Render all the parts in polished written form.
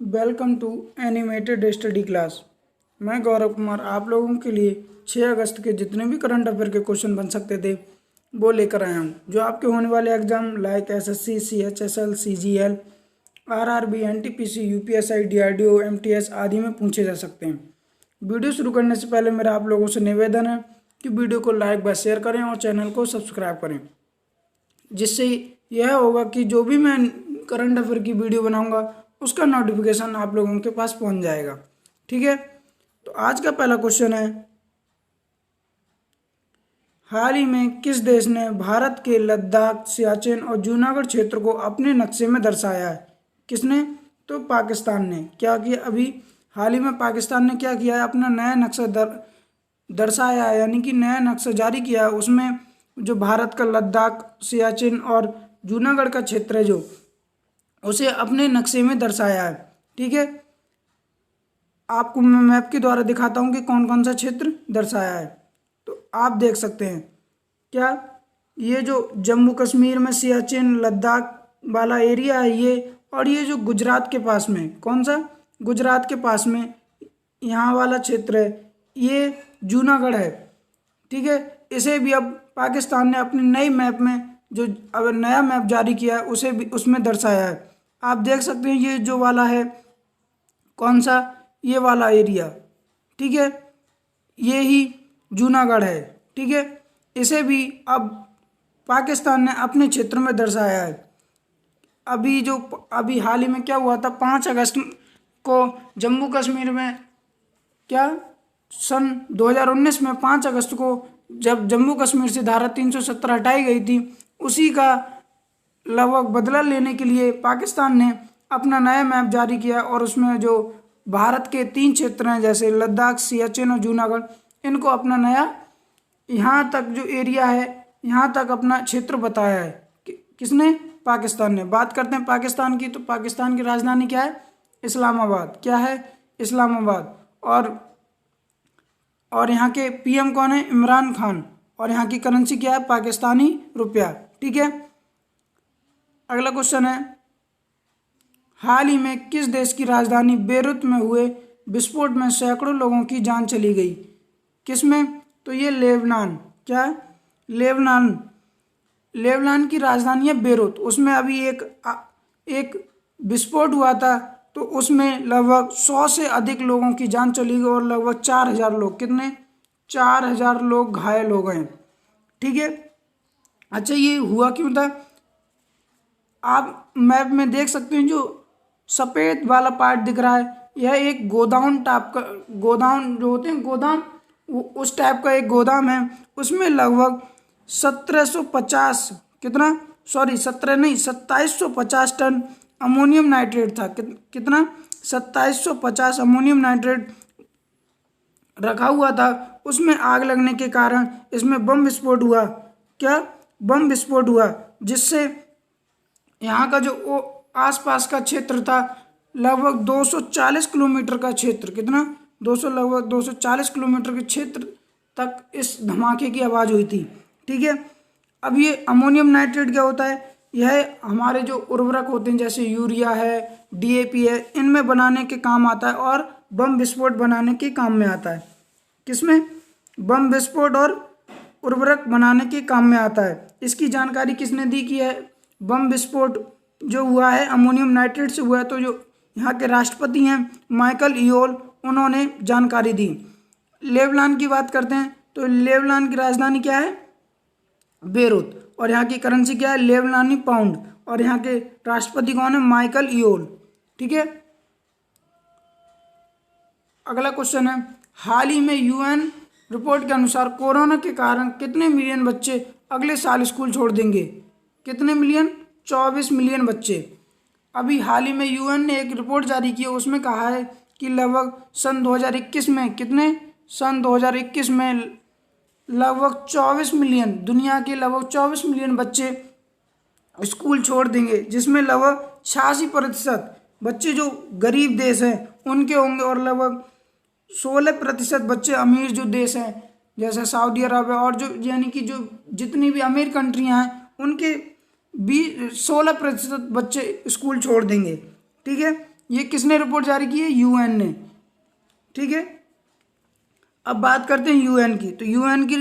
Welcome to animated study class. मैं गौरव कुमार आप लोगों के लिए 6 अगस्त के जितने भी करंट अफेयर के क्वेश्चन बन सकते थे वो लेकर आया हूँ, जो आपके होने वाले exam like SSC, CHSL, CGL, RRB, NTPC, UPSI, DRDO, MTS आदि में पूछे जा सकते हैं। वीडियो शुरू करने से पहले मेरा आप लोगों से निवेदन है कि वीडियो को लाइक व शेयर करें और चैनल को सब्सक्राइब करें, जिससे यह होगा कि जो भी मैं करंट अफेयर की वीडियो बनाऊंगा उसका नोटिफिकेशन आप लोगों के पास पहुंच जाएगा। ठीक है, तो आज का पहला क्वेश्चन है, हाल ही में किस देश ने भारत के लद्दाख, सियाचिन और जूनागढ़ क्षेत्र को अपने नक्शे में दर्शाया है? किसने? तो पाकिस्तान ने। क्या किया? अभी हाल ही में पाकिस्तान ने क्या किया है, अपना नया नक्शा दर्शाया है, यानी कि नया नक्शा जारी किया है। उसमें जो भारत का लद्दाख, सियाचिन और जूनागढ़ का क्षेत्र है जो उसे अपने नक्शे में दर्शाया है। ठीक है, आपको मैं मैप के द्वारा दिखाता हूँ कि कौन कौन सा क्षेत्र दर्शाया है। तो आप देख सकते हैं क्या, ये जो जम्मू कश्मीर में सियाचिन, लद्दाख वाला एरिया है ये, और ये जो गुजरात के पास में, कौन सा? गुजरात के पास में यहाँ वाला क्षेत्र है, ये जूनागढ़ है। ठीक है, इसे भी अब पाकिस्तान ने अपने नए मैप में, जो अब नया मैप जारी किया है, उसे भी उसमें दर्शाया है। आप देख सकते हैं ये जो वाला है, कौन सा? ये वाला एरिया। ठीक है, ये ही जूनागढ़ है। ठीक है, इसे भी अब पाकिस्तान ने अपने क्षेत्र में दर्शाया है। अभी हाल ही में क्या हुआ था, 5 अगस्त को जम्मू कश्मीर में, क्या सन 2019 में 5 अगस्त को जब जम्मू कश्मीर से धारा 370 हटाई गई थी, उसी का लगभग बदला लेने के लिए पाकिस्तान ने अपना नया मैप जारी किया और उसमें जो भारत के 3 क्षेत्र हैं जैसे लद्दाख, सियाचिन और जूनागढ़, इनको अपना नया यहाँ तक जो एरिया है, यहाँ तक अपना क्षेत्र बताया है। किसने? पाकिस्तान ने। बात करते हैं पाकिस्तान की, तो पाकिस्तान की राजधानी क्या है? इस्लामाबाद। क्या है? इस्लामाबाद। और यहाँ के पीएम कौन है? इमरान खान। और यहाँ की करेंसी क्या है? पाकिस्तानी रुपया। ठीक है, अगला क्वेश्चन है, हाल ही में किस देश की राजधानी बेरूत में हुए विस्फोट में सैकड़ों लोगों की जान चली गई? किसमें? तो ये लेबनान। क्या? लेबनान की राजधानी है बेरूत। उसमें अभी एक विस्फोट हुआ था, तो उसमें लगभग 100 से अधिक लोगों की जान चली गई और लगभग 4000 लोग, कितने? 4000 लोग घायल हो गए। ठीक है, अच्छा ये हुआ क्यों था? आप मैप में देख सकते हैं, जो सफ़ेद वाला पार्ट दिख रहा है, यह एक गोदाम टाइप का, गोदाम जो होते हैं गोदाम, उस टाइप का एक गोदाम है। उसमें लगभग 1750, कितना? सॉरी 17 नहीं, 2750 टन अमोनियम नाइट्रेट था। कितना? 2750 अमोनियम नाइट्रेट रखा हुआ था। उसमें आग लगने के कारण इसमें बम विस्फोट हुआ। क्या? बम विस्फोट हुआ, जिससे यहाँ का जो आसपास का क्षेत्र था, लगभग 240 किलोमीटर का क्षेत्र, कितना? लगभग 240 किलोमीटर के क्षेत्र तक इस धमाके की आवाज़ हुई थी। ठीक है, अब ये अमोनियम नाइट्रेट क्या होता है? यह हमारे जो उर्वरक होते हैं जैसे यूरिया है, डीएपी है, इनमें बनाने के काम आता है और बम विस्फोट बनाने के काम में आता है। किसमें? बम विस्फोट और उर्वरक बनाने के काम में आता है। इसकी जानकारी किसने दी की है? बम विस्फोट जो हुआ है अमोनियम नाइट्रेट से हुआ है, तो जो यहाँ के राष्ट्रपति हैं माइकल ईओल, उन्होंने जानकारी दी। लेबनान की बात करते हैं, तो लेबनान की राजधानी क्या है? बेरूत। और यहाँ की करेंसी क्या है? लेबनानी पाउंड। और यहाँ के राष्ट्रपति कौन है? माइकल ईओल। ठीक है, अगला क्वेश्चन है, हाल ही में यूएन रिपोर्ट के अनुसार कोरोना के कारण कितने मिलियन बच्चे अगले साल स्कूल छोड़ देंगे? कितने मिलियन? 24 मिलियन बच्चे। अभी हाल ही में यूएन ने एक रिपोर्ट जारी की है, उसमें कहा है कि लगभग सन 2021 में, कितने? सन 2021 में लगभग 24 मिलियन, दुनिया के लगभग 24 मिलियन बच्चे स्कूल छोड़ देंगे, जिसमें लगभग 86% बच्चे जो गरीब देश हैं उनके होंगे और लगभग 16% बच्चे अमीर जो देश हैं जैसे सऊदी अरब है, और जो यानी कि जो जितनी भी अमीर कंट्रियां हैं उनके 16% बच्चे स्कूल छोड़ देंगे। ठीक है, ये किसने रिपोर्ट जारी की है? यूएन ने। ठीक है, अब बात करते हैं यूएन की। तो यूएन की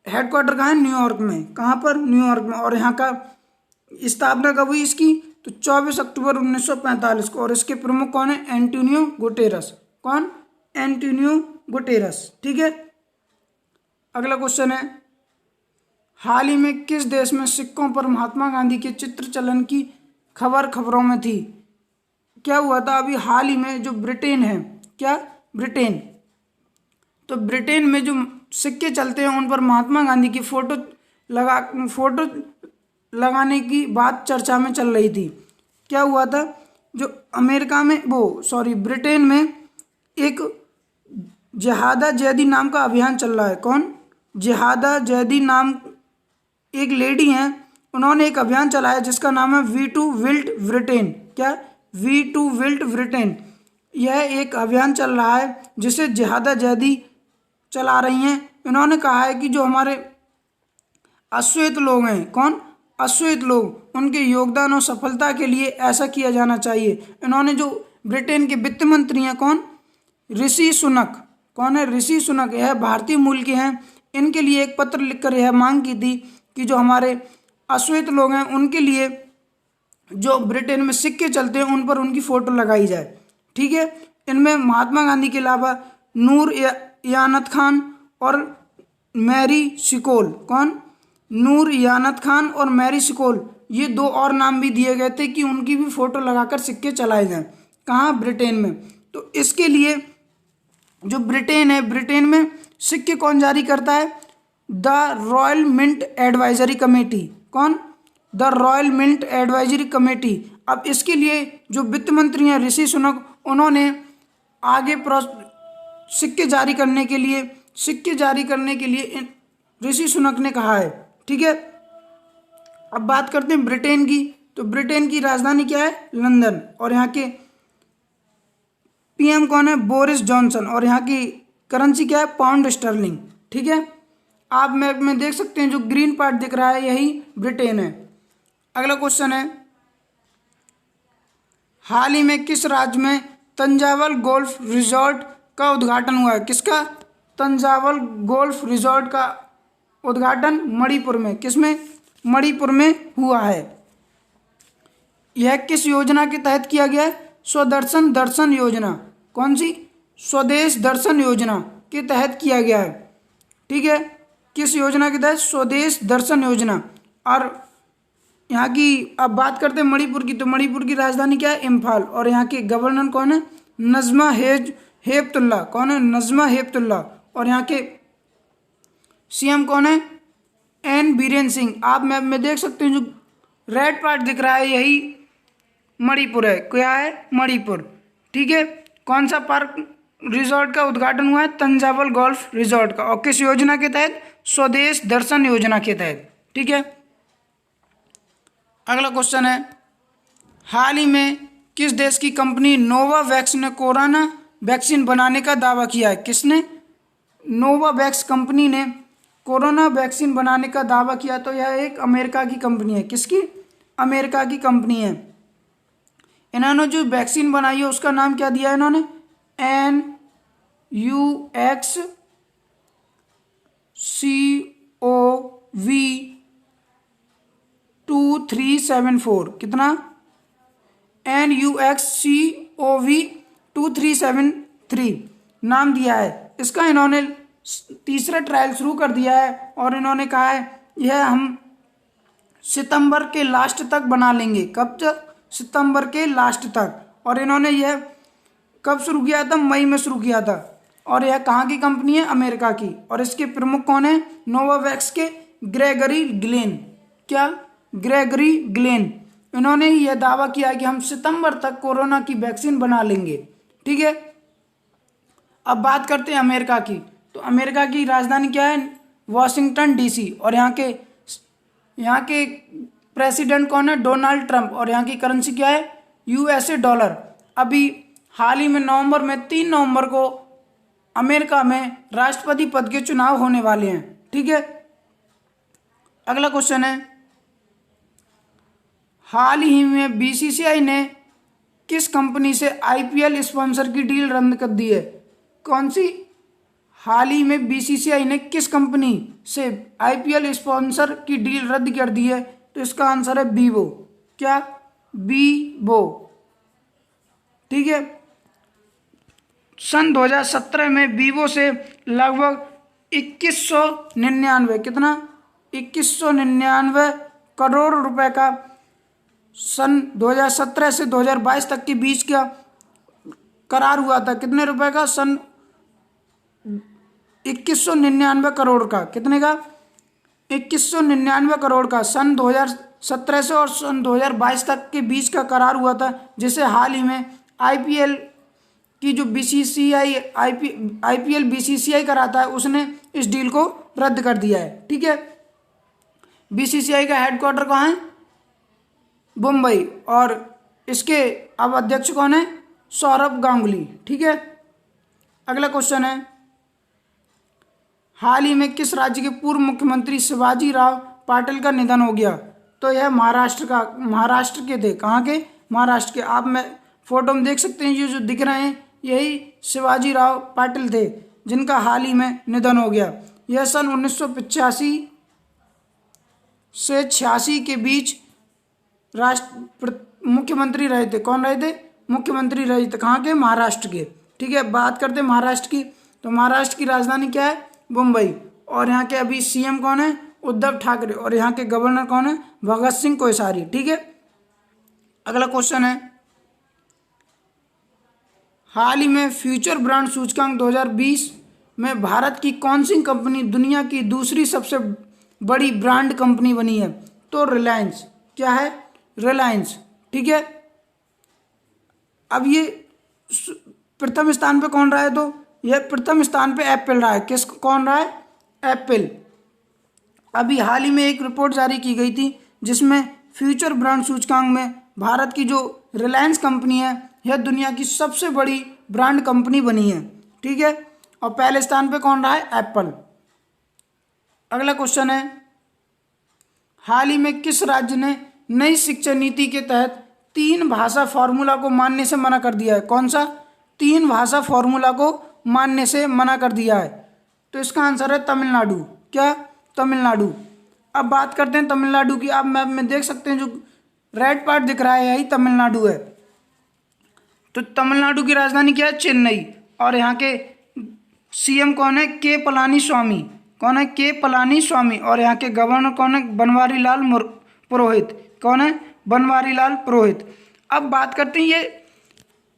हेडक्वार्टर कहाँ है? न्यूयॉर्क में। कहाँ पर? न्यूयॉर्क में। और यहाँ का स्थापना कब हुई इसकी? तो 24 अक्टूबर 1945 को। और इसके प्रमुख कौन है? Antonio Guterres. कौन? Antonio Guterres. ठीक है, अगला क्वेश्चन है, हाल ही में किस देश में सिक्कों पर महात्मा गांधी के चित्र चलन की खबर खबरों में थी? क्या हुआ था अभी हाल ही में? जो ब्रिटेन है, क्या? ब्रिटेन। तो ब्रिटेन में जो सिक्के चलते हैं उन पर महात्मा गांधी की फोटो लगाने की बात चर्चा में चल रही थी। क्या हुआ था? जो अमेरिका में ब्रिटेन में एक जहादा जैदी नाम का अभियान चल रहा है। कौन? जहादा जैदी नाम एक लेडी हैं, उन्होंने एक अभियान चलाया जिसका नाम है वी टू विल्ट ब्रिटेन। क्या? We too built Britain. यह एक अभियान चल रहा है जिसे जहादा जैदी चला रही हैं। इन्होंने कहा है कि जो हमारे अश्वेत लोग हैं, कौन? अश्वेत लोग, उनके योगदान और सफलता के लिए ऐसा किया जाना चाहिए। इन्होंने जो ब्रिटेन के वित्त मंत्री हैं, कौन? ऋषि सुनक। कौन है? ऋषि सुनक। यह भारतीय मूल के हैं। इनके लिए एक पत्र लिखकर यह मांग की थी कि जो हमारे अश्वेत लोग हैं उनके लिए जो ब्रिटेन में सिक्के चलते हैं उन पर उनकी फोटो लगाई जाए। ठीक है, इनमें महात्मा गांधी के अलावा नूर यानत खान और मैरी सिकोल। कौन? नूर यानत खान और मैरी सिकोल, ये दो और नाम भी दिए गए थे कि उनकी भी फोटो लगाकर सिक्के चलाए जाएं। कहाँ? ब्रिटेन में। तो इसके लिए जो ब्रिटेन है, ब्रिटेन में सिक्के कौन जारी करता है? The Royal Mint Advisory Committee. कौन? The Royal Mint Advisory Committee. अब इसके लिए जो वित्त मंत्री हैं ऋषि सुनक, उन्होंने आगे सिक्के जारी करने के लिए ऋषि सुनक ने कहा है। ठीक है, अब बात करते हैं ब्रिटेन की। तो ब्रिटेन की राजधानी क्या है? लंदन। और यहाँ के पीएम कौन है? Boris Johnson. और यहाँ की करेंसी क्या है? Pound sterling. ठीक है, आप मैप में देख सकते हैं जो ग्रीन पार्ट दिख रहा है यही ब्रिटेन है। अगला क्वेश्चन है, हाल ही में किस राज्य में तंजावल गोल्फ रिजॉर्ट का उद्घाटन हुआ है? किसका? तंजावल गोल्फ रिजॉर्ट का उद्घाटन मणिपुर में। किसमें? मणिपुर में हुआ है। यह किस योजना के तहत किया गया है? स्वदर्शन दर्शन योजना। कौन सी? स्वदेश दर्शन योजना के तहत किया गया है। ठीक है, किस योजना के तहत? स्वदेश दर्शन योजना। और यहाँ की अब बात करते हैं मणिपुर की। तो मणिपुर की राजधानी क्या है? इम्फाल। और यहाँ के गवर्नर कौन है? नजमा हेपतुल्ला। कौन है? नजमा हेपतुल्ला। और यहाँ के सीएम कौन है? एन बीरेन सिंह। आप मैप में देख सकते हैं जो रेड पार्ट दिख रहा है यही मणिपुर है। क्या है? मणिपुर। ठीक है, कौन सा पार्क रिजॉर्ट का उद्घाटन हुआ है? तंजावल गोल्फ रिजॉर्ट का। और किस योजना के तहत? स्वदेश दर्शन योजना के तहत। ठीक है, अगला क्वेश्चन है, हाल ही में किस देश की कंपनी नोवावैक्स ने कोरोना वैक्सीन बनाने का दावा किया है? किसने? नोवावैक्स कंपनी ने कोरोना वैक्सीन बनाने का दावा किया। तो यह एक अमेरिका की कंपनी है। किसकी? अमेरिका की कंपनी है। इन्होंने जो वैक्सीन बनाई है उसका नाम क्या दिया है इन्होंने? NUXCOV2374। कितना? NUXCOV2373 नाम दिया है इसका। इन्होंने तीसरा ट्रायल शुरू कर दिया है और इन्होंने कहा है यह हम सितंबर के लास्ट तक बना लेंगे। कब तक? सितंबर के लास्ट तक। और इन्होंने यह कब शुरू किया था? मई में शुरू किया था। और यह कहाँ की कंपनी है? अमेरिका की। और इसके प्रमुख कौन है? नोवावैक्स के ग्रेगरी ग्लेन। क्या? Gregory Glenn. इन्होंने ही यह दावा किया कि हम सितंबर तक कोरोना की वैक्सीन बना लेंगे। ठीक है, अब बात करते हैं अमेरिका की। तो अमेरिका की राजधानी क्या है? Washington DC. और यहाँ के प्रेसिडेंट कौन है? Donald Trump. और यहाँ की करेंसी क्या है? USA dollar. अभी हाल ही में 3 नवंबर को अमेरिका में राष्ट्रपति पद के चुनाव होने वाले हैं। ठीक है, अगला क्वेश्चन है, हाल ही में बीसीसीआई ने किस कंपनी से आईपीएल स्पॉन्सर की डील रद्द कर दी है? कौन सी? हाल ही में बीसीसीआई ने किस कंपनी से आईपीएल स्पॉन्सर की डील रद्द कर दी है? तो इसका आंसर है वीवो। क्या? वीवो। ठीक है। सन 2017 में वीवो से लगभग 2199 कितना 2199 करोड़ रुपए का सन 2017 से 2022 तक के बीच का करार हुआ था। कितने रुपए का? सन 2199 करोड़ का। कितने का? 2199 करोड़ का सन 2017 से और सन 2022 तक के बीच का करार हुआ था, जिसे हाल ही में आईपीएल की जो बीसीसीआई आईपीएल बीसीसीआई कराता है उसने इस डील को रद्द कर दिया है। ठीक है। बीसीसीआई का हेडक्वार्टर कहाँ है? मुंबई। और इसके अब अध्यक्ष कौन है? सौरभ गांगुली। ठीक है। अगला क्वेश्चन है, हाल ही में किस राज्य के पूर्व मुख्यमंत्री शिवाजी राव पाटिल का निधन हो गया? तो यह महाराष्ट्र के थे। कहाँ के? महाराष्ट्र के। आप मैं फोटो में देख सकते हैं, ये जो दिख रहे हैं यही शिवाजी राव पाटिल थे, जिनका हाल ही में निधन हो गया। यह सन 1985 से 86 के बीच मुख्यमंत्री रहे थे। कौन रहे थे? मुख्यमंत्री रहे थे। कहाँ के? महाराष्ट्र के। ठीक है। बात करते हैं महाराष्ट्र की, तो महाराष्ट्र की राजधानी क्या है? मुंबई। और यहाँ के अभी सीएम कौन है? उद्धव ठाकरे। और यहाँ के गवर्नर कौन है? भगत सिंह कोश्यारी। ठीक है। अगला क्वेश्चन है, हाल ही में फ्यूचर ब्रांड सूचकांक 2020 में भारत की कौन सी कंपनी दुनिया की दूसरी सबसे बड़ी ब्रांड कंपनी बनी है? तो रिलायंस। क्या है? रिलायंस। ठीक है। अब ये प्रथम स्थान पे कौन रहा है? तो यह प्रथम स्थान पे एप्पल रहा है। कौन रहा है? एप्पल। अभी हाल ही में एक रिपोर्ट जारी की गई थी जिसमें फ्यूचर ब्रांड सूचकांक में भारत की जो रिलायंस कंपनी है यह दुनिया की सबसे बड़ी ब्रांड कंपनी बनी है। ठीक है। और पहले स्थान पे कौन रहा है? एप्पल। अगला क्वेश्चन है, हाल ही में किस राज्य ने नई शिक्षा नीति के तहत 3 भाषा फॉर्मूला को मानने से मना कर दिया है? कौन सा? 3 भाषा फॉर्मूला को मानने से मना कर दिया है। तो इसका आंसर है तमिलनाडु। क्या? तमिलनाडु। अब बात करते हैं तमिलनाडु की। आप मैप में देख सकते हैं जो रेड पार्ट दिख रहा है यही तमिलनाडु है। तो तमिलनाडु की राजधानी क्या है? चेन्नई। और यहाँ के सीएम कौन है? के पलानी स्वामी। कौन है? के पलानी स्वामी। और यहाँ के गवर्नर कौन है? बनवारी लाल पुरोहित। कौन है? बनवारी लाल पुरोहित। अब बात करते हैं ये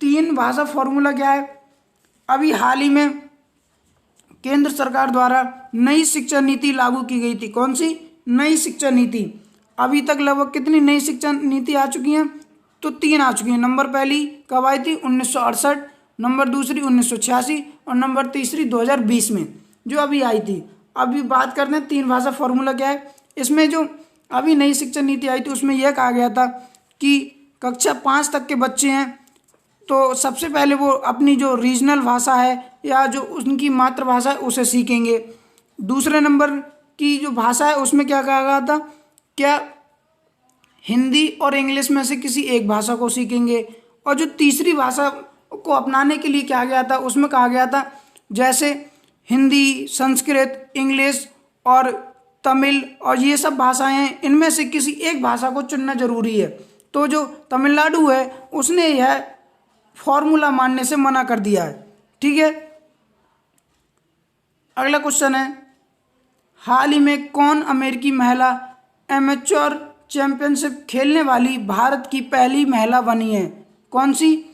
3 भाषा फॉर्मूला क्या है। अभी हाल ही में केंद्र सरकार द्वारा नई शिक्षा नीति लागू की गई थी। कौन सी? नई शिक्षा नीति। अभी तक लगभग कितनी नई शिक्षा नीति आ चुकी हैं? तो 3 आ चुकी हैं। नंबर पहली कब आई थी? 1968। नंबर दूसरी 1986 और नंबर तीसरी 2020 में जो अभी आई थी। अभी बात करते हैं 3 भाषा फॉर्मूला क्या है। इसमें जो अभी नई शिक्षा नीति आई थी उसमें यह कहा गया था कि कक्षा 5 तक के बच्चे हैं तो सबसे पहले वो अपनी जो रीजनल भाषा है या जो उनकी मातृभाषा है उसे सीखेंगे। दूसरे नंबर की जो भाषा है उसमें क्या कहा गया था? क्या हिंदी और इंग्लिश में से किसी एक भाषा को सीखेंगे। और जो तीसरी भाषा को अपनाने के लिए क्या गया था उसमें कहा गया था जैसे हिंदी, संस्कृत, इंग्लिश और तमिल और ये सब भाषाएं हैं, इनमें से किसी एक भाषा को चुनना जरूरी है। तो जो तमिलनाडु है उसने यह फॉर्मूला मानने से मना कर दिया है। ठीक है। अगला क्वेश्चन है, हाल ही में कौन अमेरिकी महिला एमेच्योर चैंपियनशिप खेलने वाली भारत की पहली महिला बनी है? कौन सी?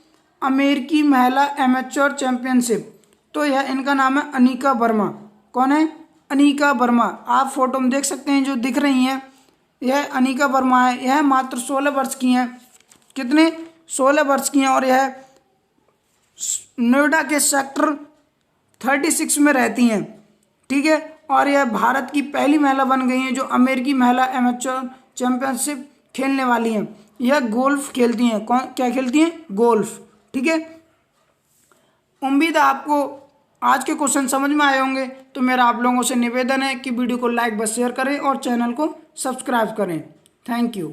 अमेरिकी महिला एमेच्योर चैंपियनशिप। तो यह इनका नाम है अनिका वर्मा। कौन है? अनिका वर्मा। आप फोटो में देख सकते हैं जो दिख रही हैं यह अनिका वर्मा है। यह मात्र 16 वर्ष की हैं। कितने? 16 वर्ष की हैं और यह नोएडा के सेक्टर 36 में रहती हैं। ठीक है। और यह भारत की पहली महिला बन गई हैं जो अमेरिकी महिला एमेच्योर चैंपियनशिप खेलने वाली हैं। यह गोल्फ खेलती हैं। कौन? क्या खेलती हैं? गोल्फ। ठीक है। उम्मीद है आपको आज के क्वेश्चन समझ में आए होंगे। तो मेरा आप लोगों से निवेदन है कि वीडियो को लाइक व शेयर करें और चैनल को सब्सक्राइब करें। Thank you.